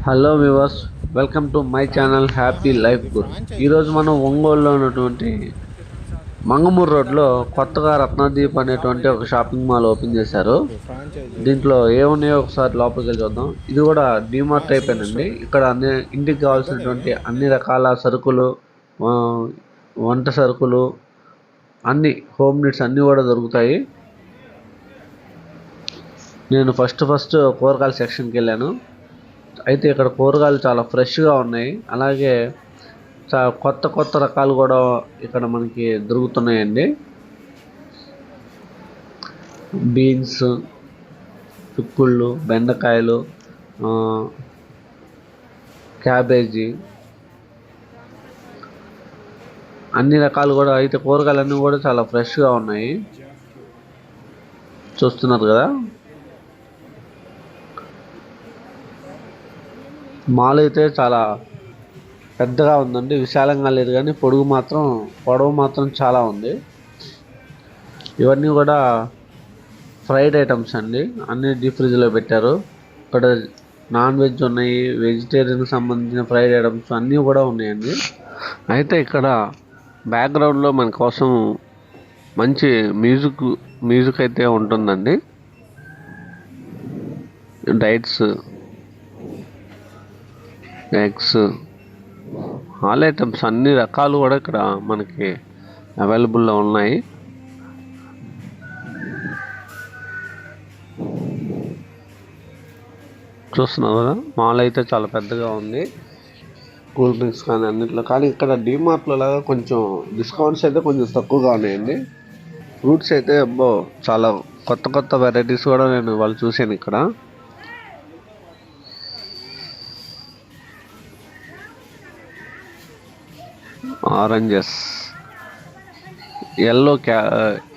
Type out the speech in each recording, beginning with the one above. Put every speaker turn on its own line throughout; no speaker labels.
Hello viewers, welcome to my channel happy life good. ఈరోజు మనం ఒంగోలులో ఉన్నటువంటి మంగమూరు రోడ్లో కొత్తగా రత్నదీప్ అనేటువంటి ఒక షాపింగ్ మాల్ ఓపెన్ చేశారు. దీంట్లో ఏమున్నాయో ఒకసారి లోపలికి వెళ్ళి చూద్దాం. ఇది కూడా డిమార్ట్ టైప్ అండి. ఇక్కడ ఇంటికి కావాల్సినటువంటి అన్ని రకాల సరుకులు, వంట సరుకులు, అన్ని హోమ్ నీడ్స్ అన్నీ కూడా దొరుకుతాయి. నేను ఫస్ట్ కూరగాయల సెక్షన్కి వెళ్ళాను. అయితే ఇక్కడ కూరగాయలు చాలా ఫ్రెష్గా ఉన్నాయి. అలాగే కొత్త రకాలు కూడా ఇక్కడ మనకి దొరుకుతున్నాయండి. బీన్స్, చిక్కుళ్ళు, బెండకాయలు, క్యాబేజీ, అన్ని రకాలు కూడా. అయితే కూరగాయలన్నీ కూడా చాలా ఫ్రెష్గా ఉన్నాయి, చూస్తున్నారు కదా. మాల్ అయితే చాలా పెద్దగా ఉందండి, విశాలంగా లేదు కానీ పొడవు మాత్రం చాలా ఉంది. ఇవన్నీ కూడా ఫ్రైడ్ ఐటమ్స్ అండి, అన్నీ డీప్ ఫ్రిడ్జ్లో పెట్టారు. ఇక్కడ నాన్ వెజ్ ఉన్నాయి, వెజిటేరియన్కి సంబంధించిన ఫ్రైడ్ ఐటమ్స్ అన్నీ కూడా ఉన్నాయండి. అయితే ఇక్కడ బ్యాక్గ్రౌండ్లో మన కోసం మంచి మ్యూజిక్ అయితే ఉంటుందండి. డైట్స్, ఎగ్స్, ఆల్ ఐటమ్స్ అన్ని రకాలు కూడా ఇక్కడ మనకి అవైలబుల్లో ఉన్నాయి. చూస్తున్నావు కదా, మాల్ అయితే చాలా పెద్దగా ఉంది. కూల్ డ్రింక్స్ కానీ అన్నింటిలో. కానీ ఇక్కడ డిమార్ట్లో లాగా కొంచెం డిస్కౌంట్స్ అయితే కొంచెం తక్కువగా ఉన్నాయండి. ఫ్రూట్స్ అయితే చాలా కొత్త వెరైటీస్ కూడా నేను వాళ్ళు చూశాను ఇక్కడ. ఆరెంజెస్,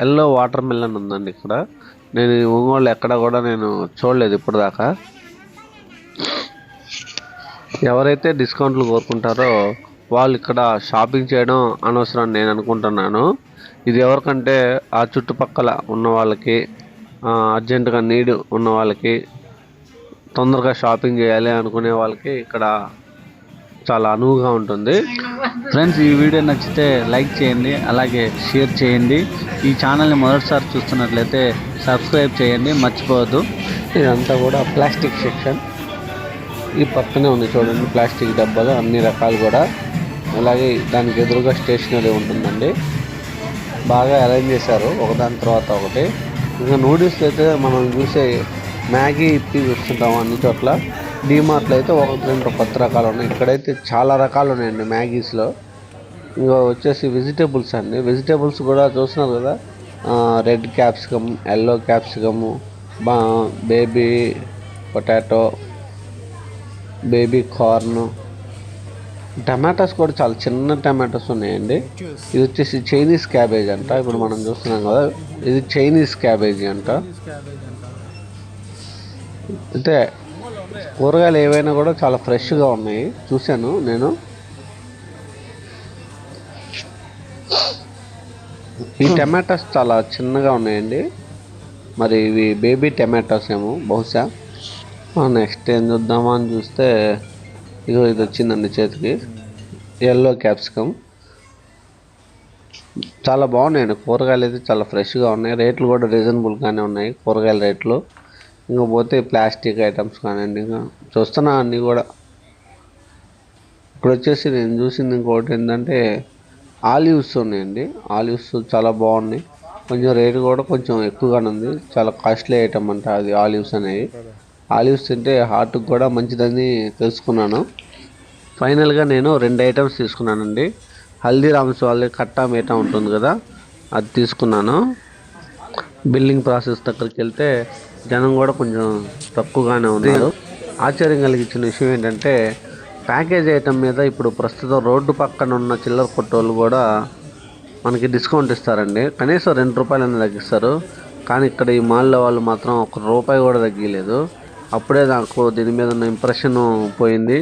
ఎల్లో వాటర్ మిలన్ ఉందండి ఇక్కడ. నేను ఒంగోలు ఎక్కడ కూడా నేను చూడలేదు ఇప్పుడు దాకా. ఎవరైతే డిస్కౌంట్లు కోరుకుంటారో వాళ్ళు ఇక్కడ షాపింగ్ చేయడం అనవసరం నేను అనుకుంటున్నాను. ఇది ఎవరికంటే ఆ చుట్టుపక్కల ఉన్న వాళ్ళకి, అర్జెంటుగా నీడ్ ఉన్న వాళ్ళకి, తొందరగా షాపింగ్ చేయాలి అనుకునే వాళ్ళకి ఇక్కడ చాలా అనువుగా ఉంటుంది.
ఫ్రెండ్స్, ఈ వీడియో నచ్చితే లైక్ చేయండి, అలాగే షేర్ చేయండి. ఈ ఛానల్ని మొదటిసారి చూస్తున్నట్లయితే సబ్స్క్రైబ్ చేయండి, మర్చిపోవద్దు.
ఇదంతా కూడా ప్లాస్టిక్ సెక్షన్. ఈ పక్కనే ఉంది చూడండి, ప్లాస్టిక్ డబ్బాలు అన్ని రకాలు కూడా. అలాగే దానికి ఎదురుగా స్టేషనరీ ఉంటుందండి. బాగా అరేంజ్ చేశారు ఒకదాని తర్వాత ఒకటి. ఇంకా నూడిల్స్ అయితే మనం చూసే మ్యాగీ ఇప్పి చూస్తుంటాము అన్ని చోట్ల. డిమార్ట్లో అయితే 1-2 కొత్త రకాలు ఉన్నాయి. ఇక్కడైతే చాలా రకాలు ఉన్నాయండి మ్యాగీస్లో. ఇంకా వచ్చేసి వెజిటేబుల్స్ అండి. వెజిటేబుల్స్ కూడా చూస్తున్నారు కదా, red capsicum, yellow capsicum, baby potato, baby corn, tomatoes కూడా చాలా చిన్న టమాటాస్ ఉన్నాయండి. ఇది వచ్చేసి చైనీస్ క్యాబేజ్ అంట. ఇప్పుడు మనం చూస్తున్నాం కదా, ఇది చైనీస్ క్యాబేజీ అంట. అయితే కూరగాయలు ఏవైనా కూడా చాలా ఫ్రెష్గా ఉన్నాయి, చూశాను నేను. ఈ టమాటాస్ చాలా చిన్నగా ఉన్నాయండి. మరి ఇవి బేబీ టమాటాస్ ఏమో బహుశా. నెక్స్ట్ ఏం చూద్దామా అని చూస్తే ఇది వచ్చిందండి చేతికి, ఎల్లో క్యాప్సికమ్. చాలా బాగున్నాయండి కూరగాయలు అయితే, చాలా ఫ్రెష్గా ఉన్నాయి. రేట్లు కూడా రీజనబుల్గానే ఉన్నాయి కూరగాయల రేట్లు. ఇంకా పోతే ప్లాస్టిక్ ఐటమ్స్ కానివ్వండి, ఇంకా చూస్తున్నా అన్నీ కూడా. ఇక్కడ వచ్చేసి నేను చూసింది ఇంకోటి ఏంటంటే ఆలివ్స్ ఉన్నాయండి. ఆలివ్స్ చాలా బాగున్నాయి. కొంచెం రేటు కూడా కొంచెం ఎక్కువగానే ఉంది. చాలా కాస్ట్లీ ఐటమ్ అంట అది ఆలివ్స్ అనేవి. ఆలివ్స్ తింటే హార్ట్కి కూడా మంచిదని తెలుసుకున్నాను. ఫైనల్గా నేను 2 ఐటమ్స్ తీసుకున్నానండి. హల్దీరామ్స్ వాళ్ళ కట్టా మీఠా ఉంటుంది కదా, అది తీసుకున్నాను. బిల్లింగ్ ప్రాసెస్ దగ్గరికి వెళ్తే జనం కూడా కొంచెం తక్కువగానే ఉన్నారు. ఆశ్చర్యం కలిగించిన విషయం ఏంటంటే ప్యాకేజ్ ఐటమ్ మీద ఇప్పుడు ప్రస్తుతం రోడ్డు పక్కన ఉన్న చిల్లర కొట్టోళ్ళు కూడా మనకి డిస్కౌంట్ ఇస్తారండి. కనీసం ₹2 తగ్గిస్తారు. కానీ ఇక్కడ ఈ మాల్లో వాళ్ళు మాత్రం ₹1 కూడా తగ్గలేదు. అప్పుడే నాకు దీని మీద ఉన్న ఇంప్రెషన్ పోయింది.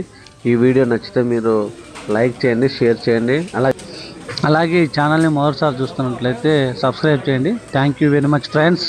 ఈ వీడియో నచ్చితే మీరు లైక్ చేయండి, షేర్ చేయండి.
అలాగే ఈ ఛానల్ని మొదటిసారి చూస్తున్నట్లయితే సబ్స్క్రైబ్ చేయండి. Thank you very much friends.